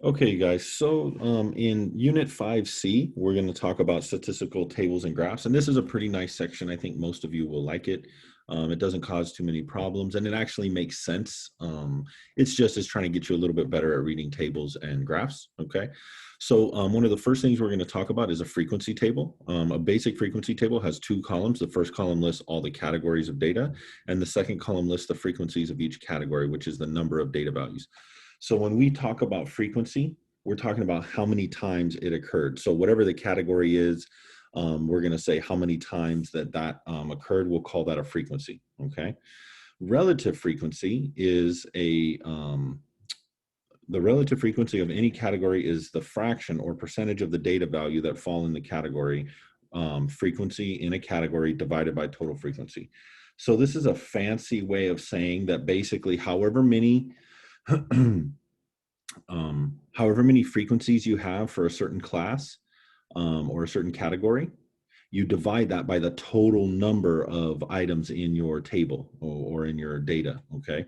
Okay, guys, so in Unit 5C, we're going to talk about statistical tables and graphs. And this is a pretty nice section. I think most of you will like it. It doesn't cause too many problems, and it actually makes sense. It's trying to get you a little bit better at reading tables and graphs, okay? So one of the first things we're going to talk about is a frequency table. A basic frequency table has two columns. The first column lists all the categories of data, and the second column lists the frequencies of each category, which is the number of data values. So when we talk about frequency, we're talking about how many times it occurred. So whatever the category is, we're going to say how many times that occurred. We'll call that a frequency. Okay. Relative frequency is the relative frequency of any category is the fraction or percentage of the data value that fall in the category frequency in a category divided by total frequency. So this is a fancy way of saying that basically however many however many frequencies you have for a certain class or a certain category, you divide that by the total number of items in your table or in your data, okay?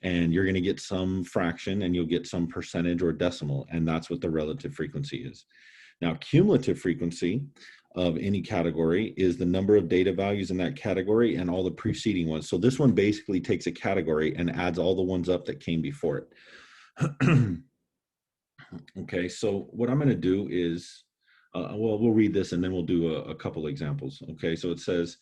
And you're going to get some fraction and you'll get some percentage or decimal, and that's what the relative frequency is. Now, cumulative frequency of any category is the number of data values in that category and all the preceding ones. So this one basically takes a category and adds all the ones up that came before it. Okay, so what I'm going to do is, we'll read this and then we'll do a couple examples. Okay, so it says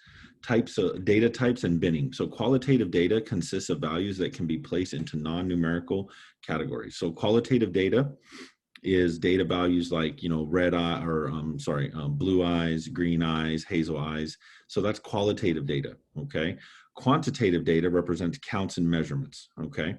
types of data types and binning. So qualitative data consists of values that can be placed into non-numerical categories. So qualitative data is data values like, red eye or blue eyes, green eyes, hazel eyes. So that's qualitative data. Okay, quantitative data represents counts and measurements. Okay.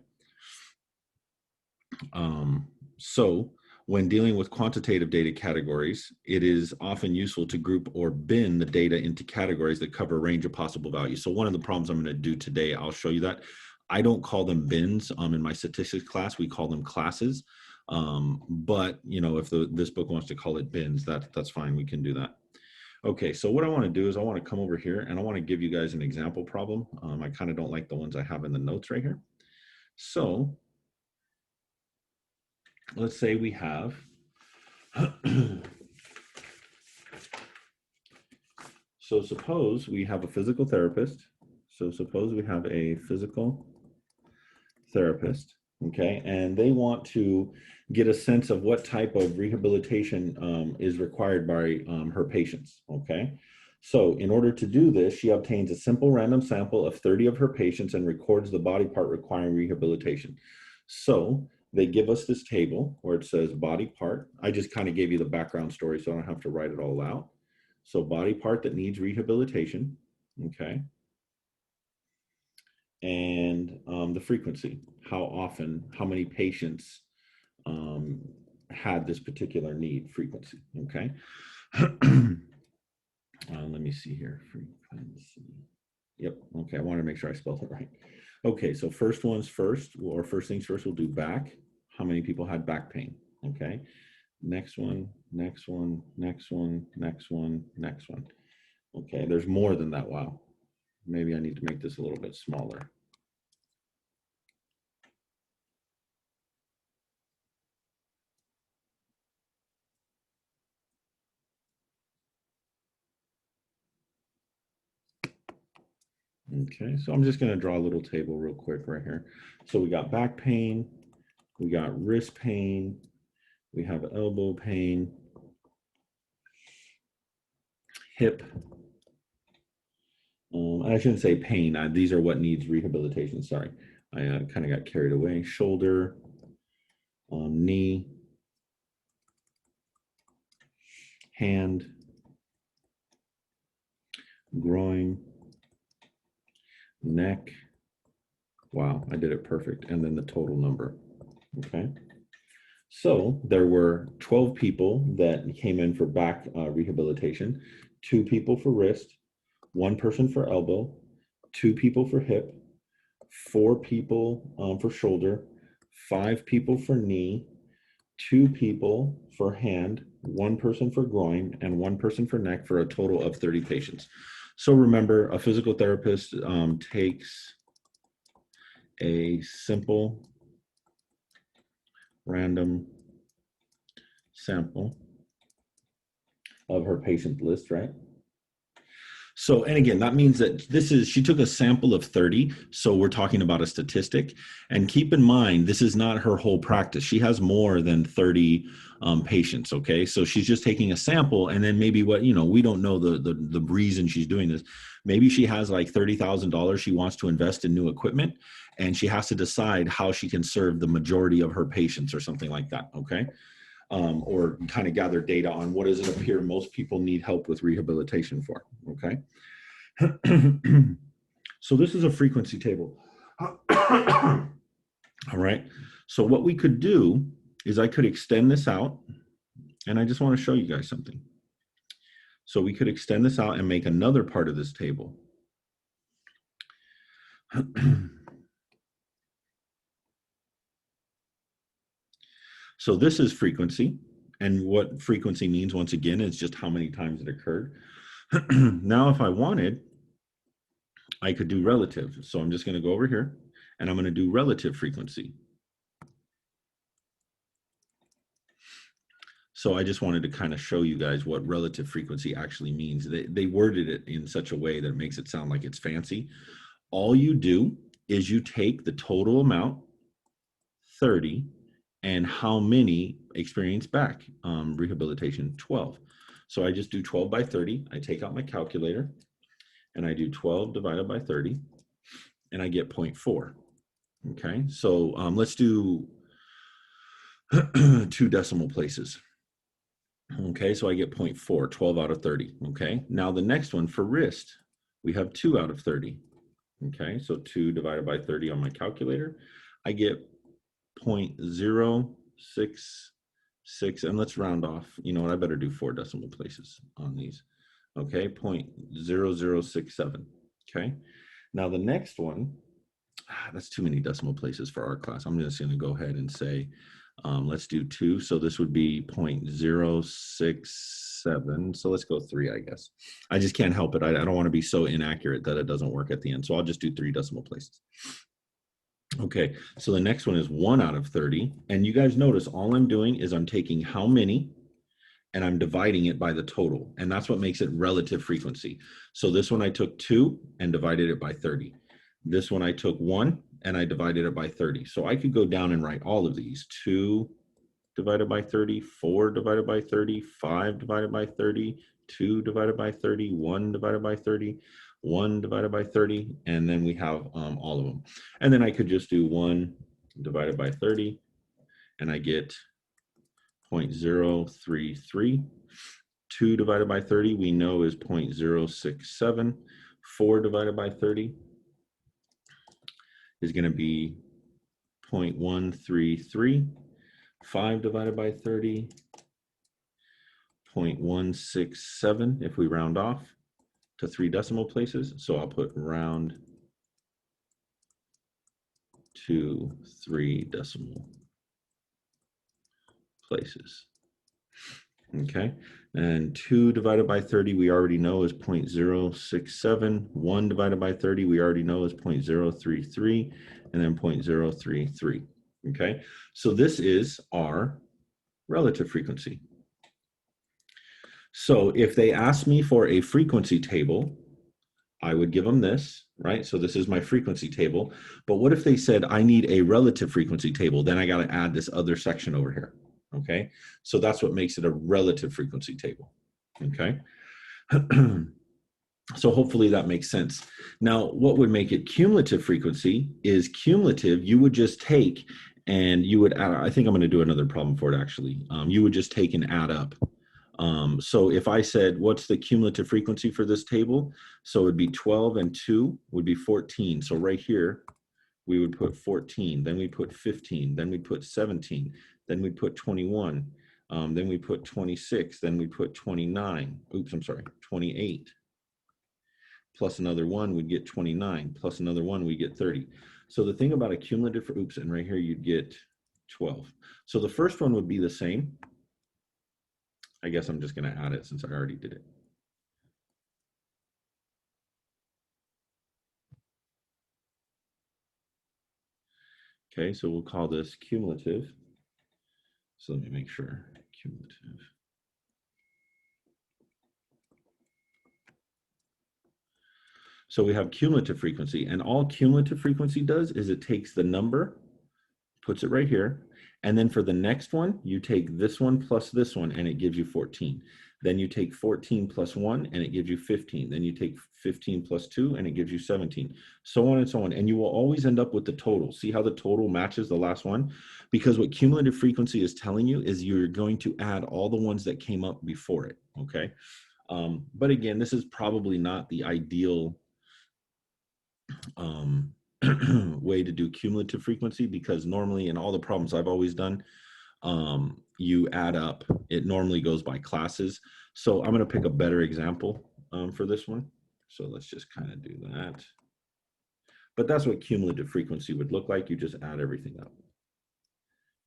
So when dealing with quantitative data categories, it is often useful to group or bin the data into categories that cover a range of possible values. So one of the problems I'm going to do today, I'll show you that. I don't call them bins in my statistics class. We call them classes. But if this book wants to call it bins, that's fine. We can do that. Okay, so what I want to do is I want to come over here and I want to give you guys an example problem. I kind of don't like the ones I have in the notes right here. So let's say we have so suppose we have a physical therapist. So suppose we have a physical therapist, okay, and they want to get a sense of what type of rehabilitation is required by her patients, okay? So in order to do this, she obtains a simple random sample of 30 of her patients and records the body part requiring rehabilitation. So they give us this table where it says body part. I just kind of gave you the background story so I don't have to write it all out. So body part that needs rehabilitation, okay? And the frequency, how often, how many patients had this particular need frequency, okay? Let me see here, frequency. Yep, okay, I want to make sure I spelled it right. Okay, so first things first, we'll do back. How many people had back pain, okay? Next one, next one, next one, next one, next one. Okay, there's more than that, wow. Maybe I need to make this a little bit smaller. Okay, so I'm just going to draw a little table real quick right here. So we got back pain, we got wrist pain, we have elbow pain, hip. I shouldn't say pain. These are what needs rehabilitation. Sorry, I kind of got carried away. Shoulder, knee, hand, groin, neck. Wow, I did it perfect. And then the total number. Okay. So there were 12 people that came in for back rehabilitation, 2 people for wrist, 1 person for elbow, 2 people for hip, 4 people for shoulder, 5 people for knee, 2 people for hand, 1 person for groin, and 1 person for neck, for a total of 30 patients. So remember, a physical therapist takes a simple random sample of her patient list, right? So, and again, that means that she took a sample of 30. So we're talking about a statistic. And keep in mind, this is not her whole practice. She has more than 30 patients. Okay. So she's just taking a sample. And then maybe we don't know the reason she's doing this. Maybe she has like $30,000 she wants to invest in new equipment. And she has to decide how she can serve the majority of her patients or something like that. Okay. Or kind of gather data on what does it appear most people need help with rehabilitation for, okay? So this is a frequency table. All right, so what we could do is I could extend this out, and I just want to show you guys something. So we could extend this out and make another part of this table. So this is frequency. And what frequency means, once again, is just how many times it occurred. Now, if I wanted, I could do relative. So I'm just going to go over here and I'm going to do relative frequency. So I just wanted to kind of show you guys what relative frequency actually means. They worded it in such a way that it makes it sound like it's fancy. All you do is you take the total amount, 30, and how many experience back rehabilitation, 12. So I just do 12 by 30. I take out my calculator and I do 12 divided by 30 and I get 0.4. Okay, so let's do 2 decimal places. Okay, so I get 0.4, 12 out of 30. Okay, now the next one for wrist, we have 2 out of 30. Okay, so 2 divided by 30 on my calculator, I get 0.066, and let's round off. You know what, I better do 4 decimal places on these. Okay, 0.0067. Okay, now the next one, that's too many decimal places for our class. I'm just going to go ahead and say, let's do 2. So this would be 0.067. So let's go 3, I guess. I just can't help it. I don't want to be so inaccurate that it doesn't work at the end. So I'll just do 3 decimal places. Okay, so the next one is 1 out of 30. And you guys notice all I'm doing is I'm taking how many and I'm dividing it by the total. And that's what makes it relative frequency. So this one I took 2 and divided it by 30. This one I took 1 and I divided it by 30. So I could go down and write all of these. 2 divided by 30, 4 divided by 30, 5 divided by 30, 2 divided by 30, 1 divided by 30, 1 divided by 30, and then we have all of them. And then I could just do 1 divided by 30, and I get 0.033. 2 divided by 30, we know is 0.067. 4 divided by 30 is going to be 0.133. 5 divided by 30, 0.167 if we round off to 3 decimal places. So I'll put round to 3 decimal places. Okay, and 2 divided by 30 we already know is 0.067. 1 divided by 30 we already know is 0.033, and then 0.033. Okay, so this is our relative frequency. So if they ask me for a frequency table, I would give them this, right? So this is my frequency table. But what if they said, I need a relative frequency table? Then I got to add this other section over here, okay? So that's what makes it a relative frequency table, okay? So hopefully that makes sense. Now, what would make it cumulative frequency is cumulative, you would just take and you would add, I think I'm going to do another problem for it actually. You would just take and add up. So if I said, what's the cumulative frequency for this table? So it would be 12 and 2 would be 14. So right here, we would put 14, then we put 15, then we put 17, then we put 21, then we put 26, then we put 29. Oops, I'm sorry, 28. Plus another 1, we'd get 29. Plus another 1, we get 30. So the thing about a cumulative, oops, and right here you'd get 12. So the first one would be the same. I guess I'm just going to add it since I already did it. Okay, so we'll call this cumulative. So let me make sure. Cumulative. So we have cumulative frequency, and all cumulative frequency does is it takes the number, puts it right here, and then for the next one, you take this one plus this one, and it gives you 14. Then you take 14 plus 1, and it gives you 15. Then you take 15 plus 2, and it gives you 17. So on and so on. And you will always end up with the total. See how the total matches the last one? Because what cumulative frequency is telling you is you're going to add all the ones that came up before it, okay? But again, this is probably not the ideal way to do cumulative frequency, because normally in all the problems I've always done, you add up, it normally goes by classes. So I'm going to pick a better example for this one. So let's just kind of do that. But that's what cumulative frequency would look like. You just add everything up,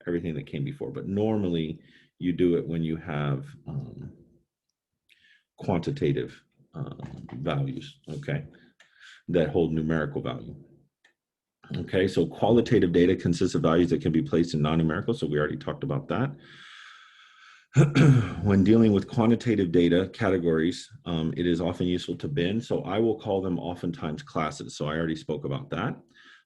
everything that came before. But normally you do it when you have quantitative values, okay, that hold numerical value. Okay, so qualitative data consists of values that can be placed in non-numerical. So we already talked about that. When dealing with quantitative data categories, it is often useful to bin. So I will call them oftentimes classes. So I already spoke about that.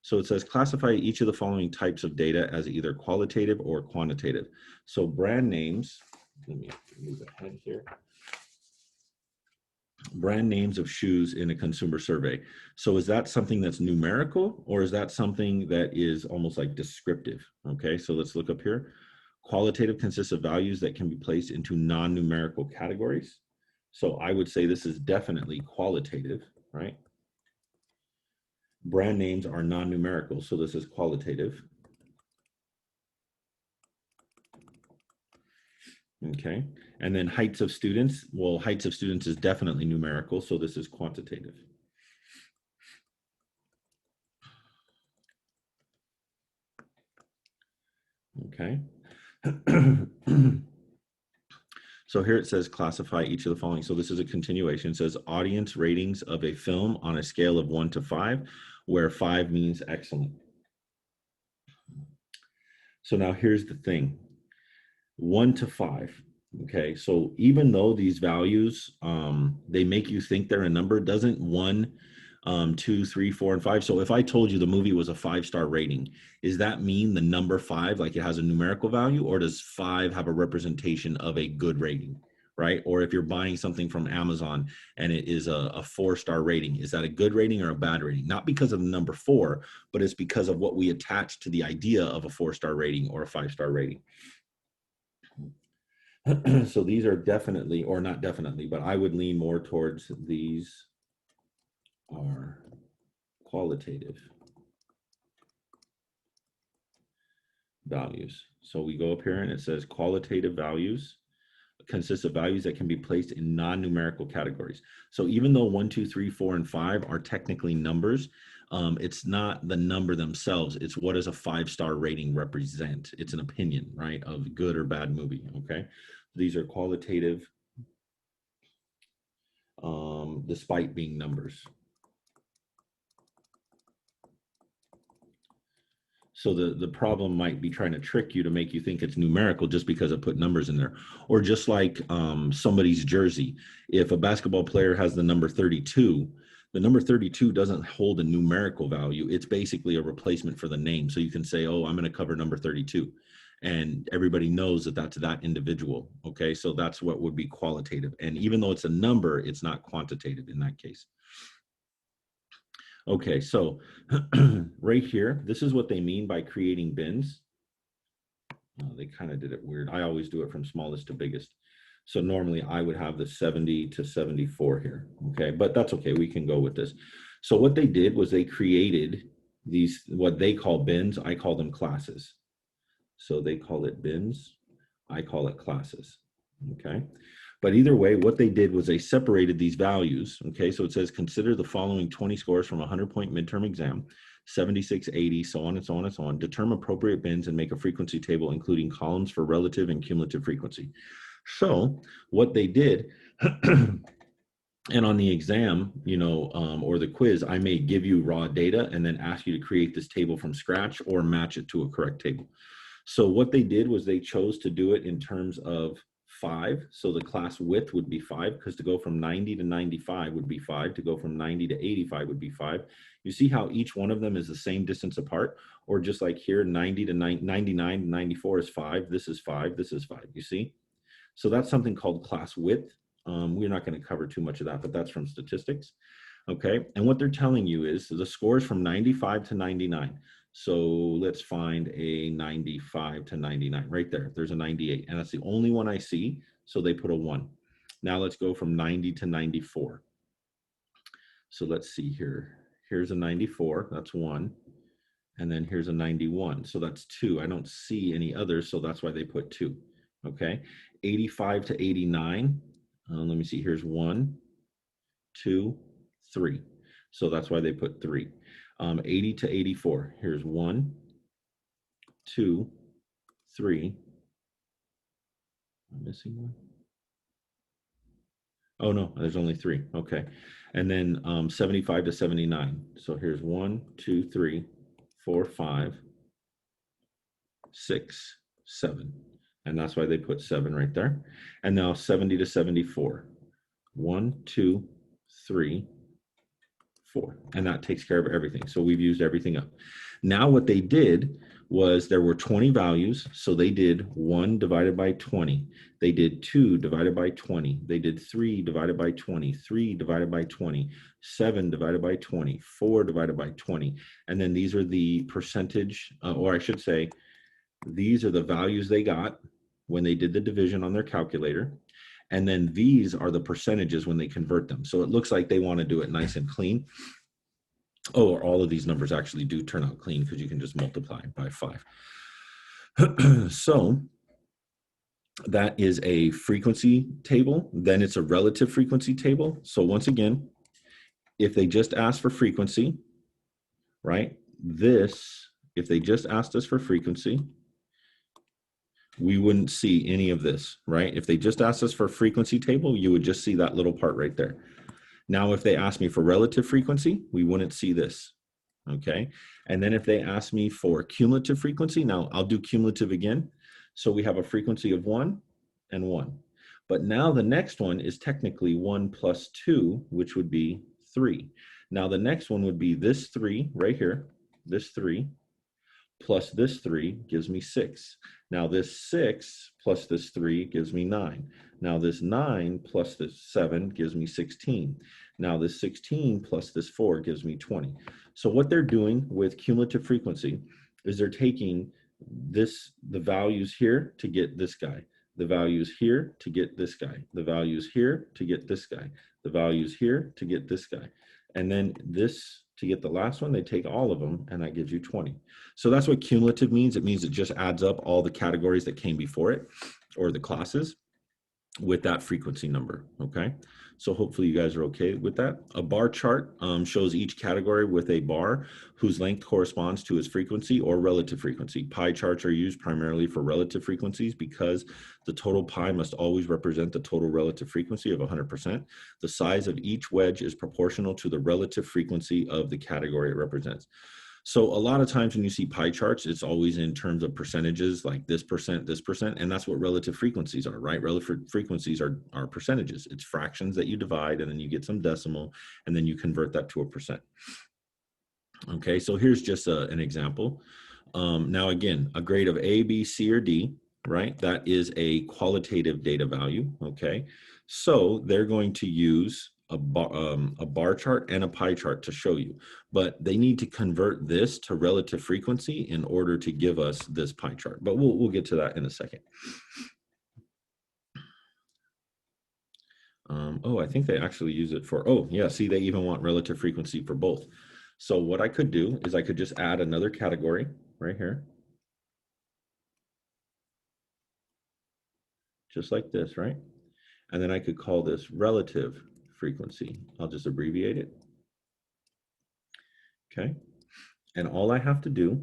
So it says classify each of the following types of data as either qualitative or quantitative. So brand names, let me move ahead here. Brand names of shoes in a consumer survey. So is that something that's numerical, or is that something that is almost like descriptive? Okay, so let's look up here. Qualitative consists of values that can be placed into non-numerical categories. So I would say this is definitely qualitative, right? Brand names are non-numerical, so this is qualitative. Okay, and then heights of students. Well, heights of students is definitely numerical, so this is quantitative. Okay. So here it says classify each of the following. So this is a continuation. It says audience ratings of a film on a scale of 1 to 5, where 5 means excellent. So now here's the thing. 1 to 5. Okay, so even though these values, they make you think they're a number, doesn't 1, 2, 3, 4, and 5. So if I told you the movie was a 5-star rating, does that mean the number 5, like it has a numerical value, or does 5 have a representation of a good rating, right? Or if you're buying something from Amazon and it is a 4-star rating, is that a good rating or a bad rating? Not because of the number 4, but it's because of what we attach to the idea of a 4-star rating or a 5-star rating. So these are definitely, or not definitely, but I would lean more towards these are qualitative values. So we go up here and it says qualitative values consists of values that can be placed in non-numerical categories. So even though 1, 2, 3, 4, and 5 are technically numbers, it's not the number themselves. It's what does a 5-star rating represent? It's an opinion, right, of good or bad movie, okay? These are qualitative despite being numbers. So the problem might be trying to trick you to make you think it's numerical just because it put numbers in there. Or just like somebody's jersey. If a basketball player has the number 32, the number 32 doesn't hold a numerical value. It's basically a replacement for the name. So you can say, oh, I'm going to cover number 32. And everybody knows that that's that individual. Okay, so that's what would be qualitative. And even though it's a number, it's not quantitative in that case. Okay, so right here, this is what they mean by creating bins. They kind of did it weird. I always do it from smallest to biggest. So normally I would have the 70 to 74 here, okay? But that's okay, we can go with this. So what they did was they created these, what they call bins, I call them classes. So they call it bins, I call it classes, okay? But either way, what they did was they separated these values, okay? So it says, consider the following 20 scores from a 100-point midterm exam, 76, 80, so on and so on and so on. Determine appropriate bins and make a frequency table, including columns for relative and cumulative frequency. So what they did, and on the exam, you know, or the quiz, I may give you raw data and then ask you to create this table from scratch or match it to a correct table. So what they did was they chose to do it in terms of 5. So the class width would be 5, because to go from 90 to 95 would be 5. To go from 90 to 85 would be 5. You see how each one of them is the same distance apart? Or just like here, 90 to 99 to 94 is 5. This is 5. This is 5. You see? So that's something called class width. We're not going to cover too much of that, but that's from statistics. Okay. And what they're telling you is the scores from 95 to 99. So let's find a 95 to 99 right there. There's a 98, and that's the only one I see. So they put a 1. Now let's go from 90 to 94. So let's see here. Here's a 94. That's 1. And then here's a 91. So that's 2. I don't see any others. So that's why they put 2. Okay. 85 to 89. Let me see. Here's 1, 2, 3. So that's why they put 3. 80 to 84. Here's 1, 2, 3. I'm missing one. Oh no, there's only 3. Okay. And then 75 to 79. So here's 1, 2, 3, 4, 5, 6, 7. And that's why they put 7 right there. And now 70 to 74. 1, 2, 3, 4. And that takes care of everything. So we've used everything up. Now what they did was there were 20 values. So they did 1 divided by 20. They did 2 divided by 20. They did 3 divided by 20, 3 divided by 20, 7 divided by 20, 4 divided by 20. And then these are the percentage, or I should say, these are the values they got when they did the division on their calculator. And then these are the percentages when they convert them. So it looks like they want to do it nice and clean. Oh, all of these numbers actually do turn out clean because you can just multiply by 5. So that is a frequency table. Then it's a relative frequency table. So once again, if they just ask for frequency, right? If they just asked us for frequency, we wouldn't see any of this, right? If they just asked us for a frequency table, you would just see that little part right there. Now, if they ask me for relative frequency, we wouldn't see this, okay? And then if they ask me for cumulative frequency, now I'll do cumulative again. So we have a frequency of 1 and 1. But now the next one is technically 1 plus 2, which would be 3. Now the next one would be this 3 right here, this 3, plus this 3 gives me 6. Now this 6 plus this 3 gives me 9. Now this 9 plus this 7 gives me 16. Now this 16 plus this 4 gives me 20. So what they're doing with cumulative frequency is they're taking the values here to get this guy, the values here to get this guy, the values here to get this guy, the values here to get this guy. And then this to get the last one, they take all of them, and that gives you 20. So that's what cumulative means. It means it just adds up all the categories that came before it, or the classes, with that frequency number, okay? So hopefully you guys are okay with that. A bar chart shows each category with a bar whose length corresponds to its frequency or relative frequency. Pie charts are used primarily for relative frequencies because the total pie must always represent the total relative frequency of 100%. The size of each wedge is proportional to the relative frequency of the category it represents. So a lot of times when you see pie charts, it's always in terms of percentages, like this percent, and that's what relative frequencies are, right? Relative frequencies are percentages. It's fractions that you divide, and then you get some decimal, and then you convert that to a percent. Okay, so here's just an example. Now again, a grade of A, B, C, or D, right? That is a qualitative data value, okay? So they're going to use a bar chart and a pie chart to show you, but they need to convert this to relative frequency in order to give us this pie chart. But we'll get to that in a second. Oh, I think they actually use it for, oh yeah, see, they even want relative frequency for both. So what I could do is I could just add another category right here. Just like this, right? And then I could call this relative frequency. I'll just abbreviate it. Okay. And all I have to do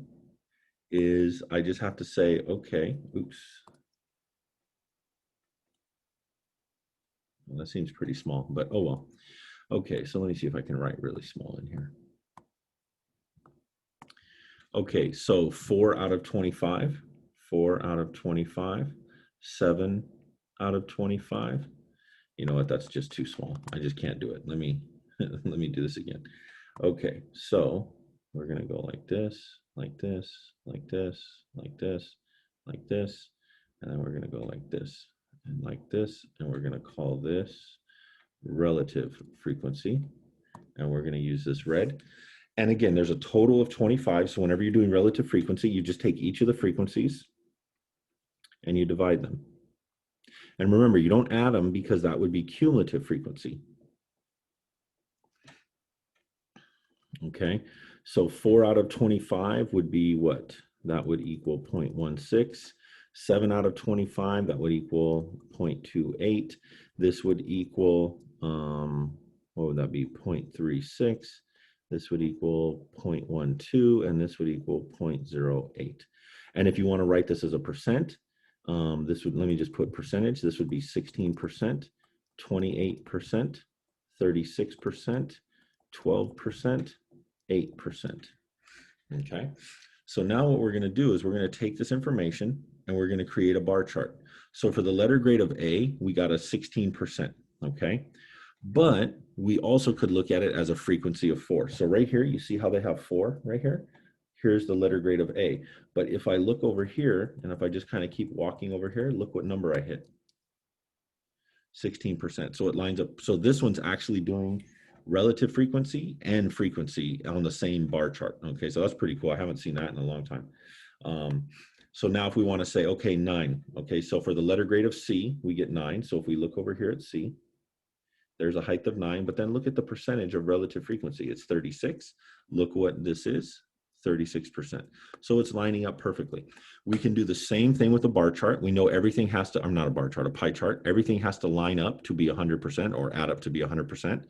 is I just have to say, okay, oops. Well, that seems pretty small, but oh well. Okay, so let me see if I can write really small in here. Okay, so 4 out of 25, 4 out of 25, 7 out of 25. You know what, that's just too small. I just can't do it. Let me let me do this again. Okay, so we're gonna go like this, like this, like this, like this, like this, and then we're gonna go like this and like this, and we're gonna call this relative frequency, and we're gonna use this red. And again, there's a total of 25, so whenever you're doing relative frequency, you just take each of the frequencies and you divide them. And remember, you don't add them because that would be cumulative frequency. Okay, so 4 out of 25 would be what? That would equal 0.16. 7 out of 25, that would equal 0.28. This would equal, what would that be? 0.36. This would equal 0.12, and this would equal 0.08. And if you want to write this as a percent, this would, let me just put percentage. This would be 16%, 28%, 36%, 12%, 8%. Okay, so now what we're going to do is we're going to take this information and we're going to create a bar chart. So for the letter grade of A, we got a 16%. Okay, but we also could look at it as a frequency of 4. So right here, you see how they have 4 right here? Here's the letter grade of A. But if I look over here, and if I just kind of keep walking over here, look what number I hit. 16%. So it lines up. So this one's actually doing relative frequency and frequency on the same bar chart. Okay, so that's pretty cool. I haven't seen that in a long time. So now if we want to say, okay, 9. Okay, so for the letter grade of C, we get 9. So if we look over here at C, there's a height of 9, but then look at the percentage of relative frequency. It's 36. Look what this is, 36%. So it's lining up perfectly. We can do the same thing with the bar chart. We know everything has to, I'm not a bar chart, a pie chart. Everything has to line up to be 100% or add up to be 100%.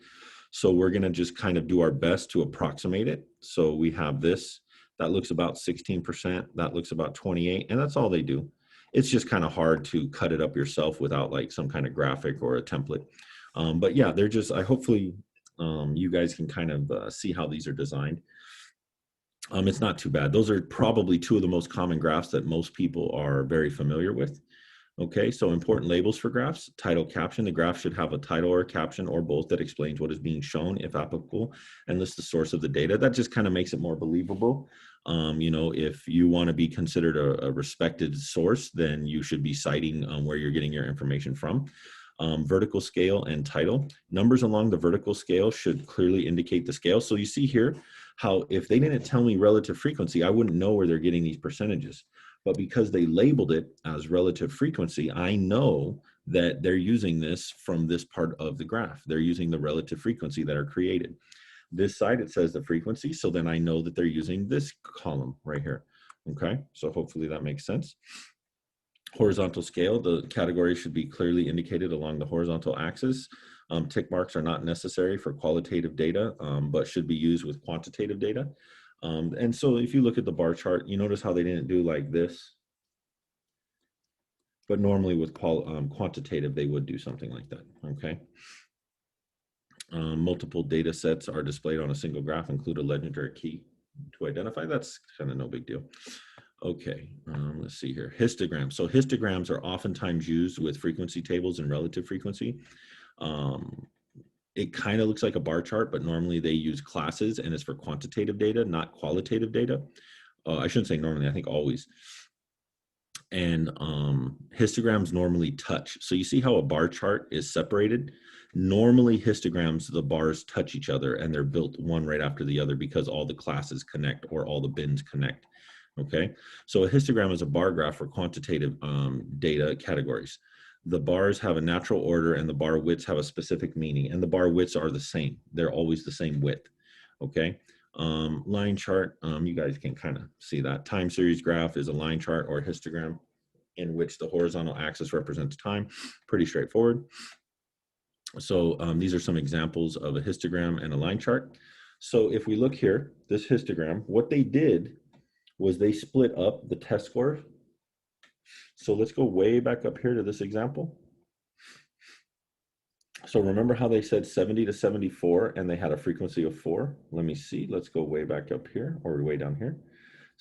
So we're going to just kind of do our best to approximate it. So we have this, that looks about 16%, that looks about 28, and that's all they do. It's just kind of hard to cut it up yourself without like some kind of graphic or a template. But yeah, they're just, hopefully you guys can kind of see how these are designed. It's not too bad. Those are probably 2 of the most common graphs that most people are very familiar with. Okay, so important labels for graphs: title, caption. The graph should have a title or a caption or both that explains what is being shown if applicable, and lists the source of the data. That just kind of makes it more believable. You know, if you want to be considered a respected source, then you should be citing where you're getting your information from. Vertical scale and title. Numbers along the vertical scale should clearly indicate the scale. So you see here how if they didn't tell me relative frequency, I wouldn't know where they're getting these percentages. But because they labeled it as relative frequency, I know that they're using this from this part of the graph. They're using the relative frequency that are created. This side, it says the frequency, so then I know that they're using this column right here. Okay, so hopefully that makes sense. Horizontal scale, the category should be clearly indicated along the horizontal axis. Tick marks are not necessary for qualitative data, but should be used with quantitative data. And so if you look at the bar chart, you notice how they didn't do like this. But normally with quantitative, they would do something like that, okay? Multiple data sets are displayed on a single graph, include a legend or a key to identify. That's kind of no big deal. Okay, let's see here. Histograms. So histograms are oftentimes used with frequency tables and relative frequency. It kind of looks like a bar chart, but normally they use classes and it's for quantitative data, not qualitative data. I shouldn't say normally, I think always. And histograms normally touch. So you see how a bar chart is separated? Normally histograms, the bars touch each other and they're built one right after the other because all the classes connect or all the bins connect. Okay, so a histogram is a bar graph for quantitative data categories. The bars have a natural order and the bar widths have a specific meaning, and the bar widths are the same. They're always the same width. Okay, line chart, you guys can kind of see that. Time series graph is a line chart or a histogram in which the horizontal axis represents time. Pretty straightforward. So these are some examples of a histogram and a line chart. So if we look here, this histogram, what they did was they split up the test scores. So let's go way back up here to this example. So remember how they said 70 to 74 and they had a frequency of 4? Let me see. Let's go way back up here or way down here.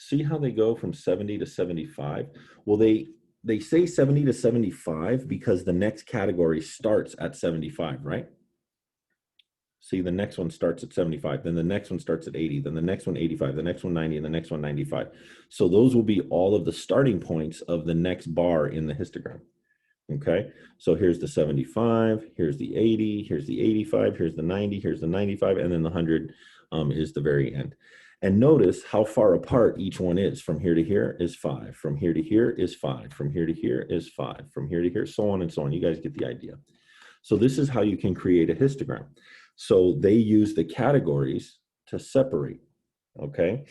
See how they go from 70 to 75? Well, they say 70 to 75 because the next category starts at 75, right? See, the next one starts at 75, then the next one starts at 80, then the next one 85, the next one 90, and the next one 95. So those will be all of the starting points of the next bar in the histogram. Okay, so here's the 75, here's the 80, here's the 85, here's the 90, here's the 95, and then the 100 is the very end. And notice how far apart each one is. From here to here is 5, from here to here is 5, from here to here is 5, from here to here, so on and so on. You guys get the idea. So this is how you can create a histogram. So they use the categories to separate, okay?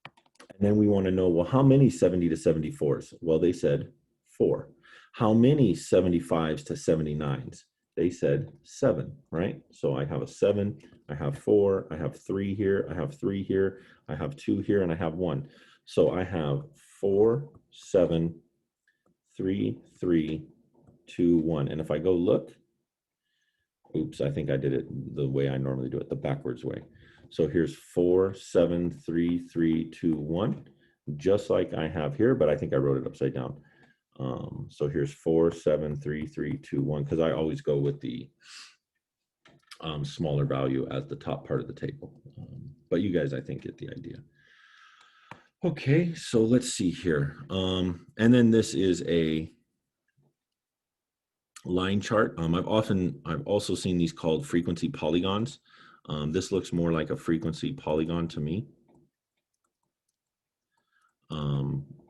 And then we want to know, well, how many 70 to 74s? Well, they said 4. How many 75s to 79s? They said 7, right? So I have a 7, I have 4, I have 3 here, I have 3 here, I have 2 here, and I have 1. So I have 4, 7, 3, 3, 2, 1. And if I go look, oops, I think I did it the way I normally do it, the backwards way. So here's 4, 7, 3, 3, 2, 1, just like I have here, but I think I wrote it upside down. So here's 4, 7, 3, 3, 2, 1, because I always go with the smaller value as the top part of the table. But you guys, I think, get the idea. Okay, so let's see here. And then this is a line chart. I've also seen these called frequency polygons. This looks more like a frequency polygon to me.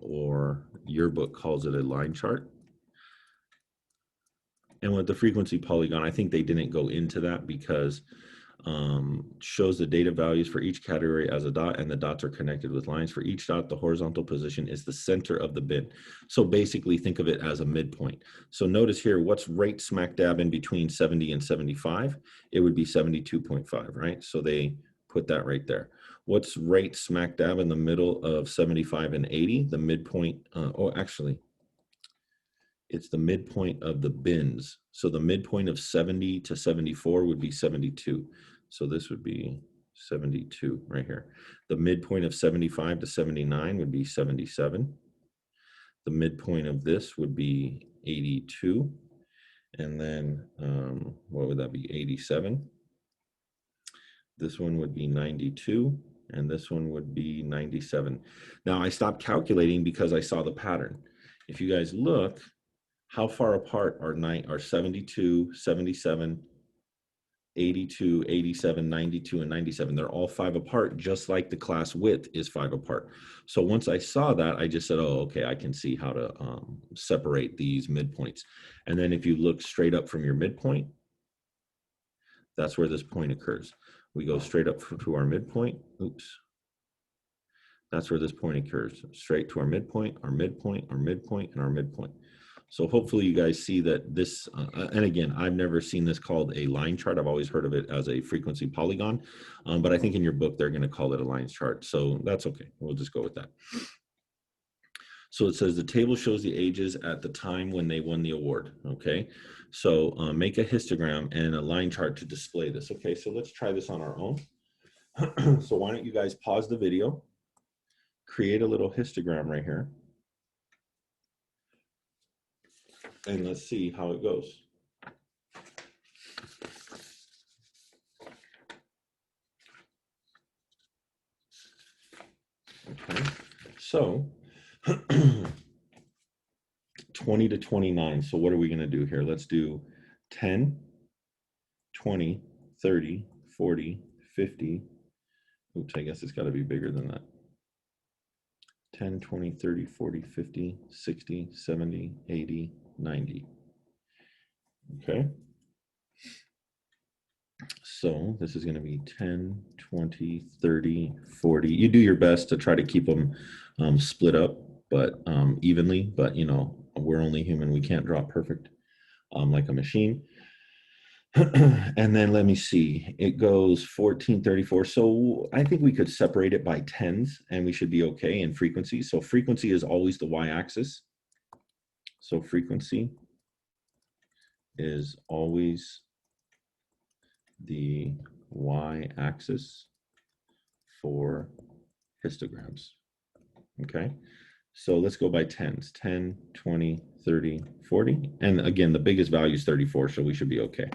Or your book calls it a line chart. And with the frequency polygon, I think they didn't go into that because shows the data values for each category as a dot, and the dots are connected with lines. For each dot, the horizontal position is the center of the bin. So basically think of it as a midpoint. So notice here, what's right smack dab in between 70 and 75? It would be 72.5, right? So they put that right there. What's right smack dab in the middle of 75 and 80? The midpoint, actually, it's the midpoint of the bins. So the midpoint of 70 to 74 would be 72. So this would be 72 right here. The midpoint of 75 to 79 would be 77. The midpoint of this would be 82. And then what would that be? 87. This one would be 92. And this one would be 97. Now I stopped calculating because I saw the pattern. If you guys look, how far apart are 72, 77, 82, 87, 92, and 97? They're all 5 apart, just like the class width is 5 apart. So once I saw that, I just said, oh, okay, I can see how to separate these midpoints. And then if you look straight up from your midpoint, that's where this point occurs. We go straight up to our midpoint. Oops. That's where this point occurs. Straight to our midpoint, our midpoint, our midpoint, and our midpoint. So hopefully you guys see that this, and again, I've never seen this called a line chart. I've always heard of it as a frequency polygon, but I think in your book, they're gonna call it a line chart. So that's okay, we'll just go with that. So it says the table shows the ages at the time when they won the award, okay? So make a histogram and a line chart to display this. Okay, so let's try this on our own. So why don't you guys pause the video, create a little histogram right here, and let's see how it goes. Okay, so 20 to 29. So what are we going to do here? Let's do 10, 20, 30, 40, 50. Oops, I guess it's got to be bigger than that. 10, 20, 30, 40, 50, 60, 70, 80, 90. Okay. So this is going to be 10, 20, 30, 40. You do your best to try to keep them split up, but evenly. But, you know, we're only human. We can't draw perfect like a machine. And then let me see. It goes 14, 34. So I think we could separate it by tens, and we should be okay in frequency. So frequency is always the y-axis. So frequency is always the y-axis for histograms. okay? So let's go by tens, 10, 20, 30, 40. And again, the biggest value is 34, so we should be okay.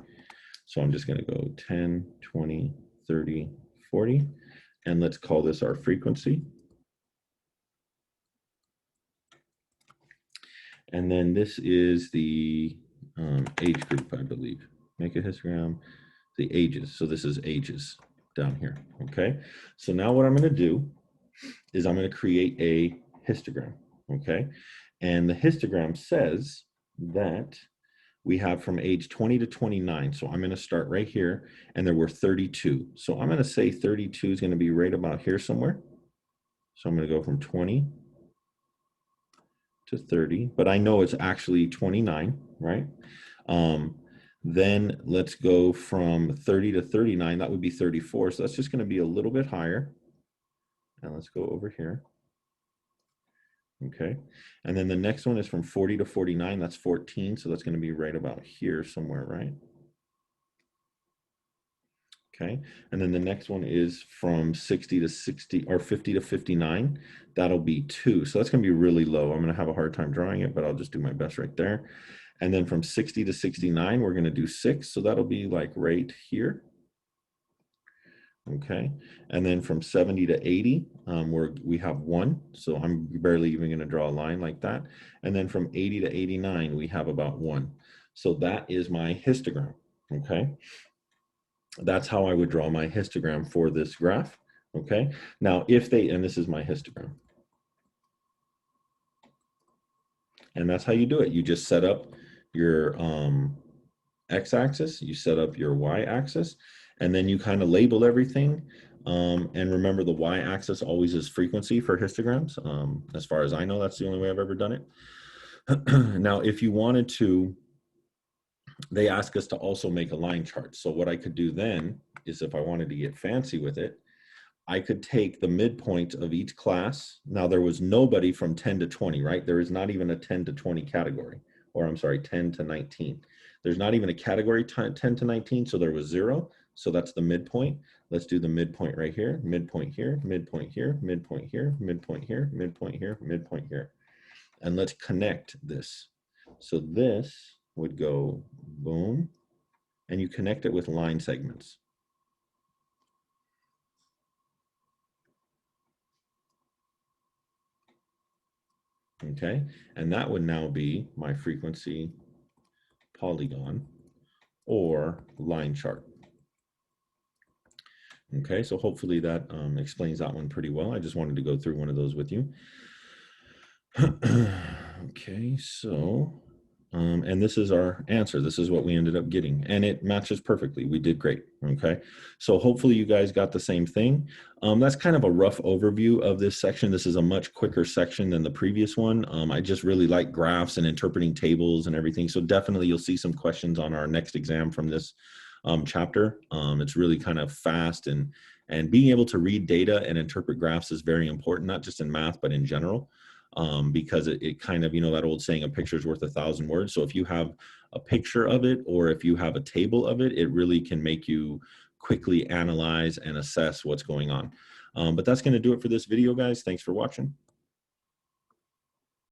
So I'm just gonna go 10, 20, 30, 40, and let's call this our frequency. And then this is the age group, I believe. Make a histogram, the ages. So this is ages down here, okay? So now what I'm gonna do is I'm gonna create a histogram, okay? And the histogram says that we have from age 20 to 29. So I'm gonna start right here, and there were 32. So I'm gonna say 32 is gonna be right about here somewhere. So I'm gonna go from 20 to 30, but I know it's actually 29, right? Then let's go from 30 to 39, that would be 34. So that's just gonna be a little bit higher. And let's go over here. Okay, and then the next one is from 40 to 49, that's 14. So that's gonna be right about here somewhere, right? Okay, and then the next one is from 60 to 60 or 50 to 59. That'll be 2. So that's going to be really low. I'm going to have a hard time drawing it, but I'll just do my best right there. And then from 60 to 69, we're going to do 6. So that'll be like right here. Okay, and then from 70 to 80, we have 1. So I'm barely even going to draw a line like that. And then from 80 to 89, we have about 1. So that is my histogram. Okay. That's how I would draw my histogram for this graph, okay? Now, and this is my histogram. And that's how you do it. You just set up your x-axis, you set up your y-axis, and then you kind of label everything. And remember, the y-axis always is frequency for histograms. As far as I know, that's the only way I've ever done it. Now, if you wanted to, they ask us to also make a line chart. So what I could do then is, if I wanted to get fancy with it, I could take the midpoint of each class. Now, there was nobody from 10 to 20, right? There is not even a 10 to 20 category, or I'm sorry, 10 to 19. There's not even a category 10 to 19, so there was 0. So that's the midpoint. Let's do the midpoint right here, midpoint here, midpoint here, midpoint here, midpoint here, midpoint here, midpoint here. And let's connect this. So this would go boom, and you connect it with line segments. Okay, and that would now be my frequency polygon or line chart. Okay, so hopefully that explains that one pretty well. I just wanted to go through one of those with you. Okay, so and this is our answer. This is what we ended up getting, and it matches perfectly. We did great. Okay, so hopefully you guys got the same thing. That's kind of a rough overview of this section. This is a much quicker section than the previous one. I just really like graphs and interpreting tables and everything. So definitely you'll see some questions on our next exam from this chapter. It's really kind of fast, and being able to read data and interpret graphs is very important, not just in math, but in general. Because it kind of, that old saying, a picture is worth 1,000 words. So if you have a picture of it, or if you have a table of it, it really can make you quickly analyze and assess what's going on. But that's going to do it for this video, guys. Thanks for watching.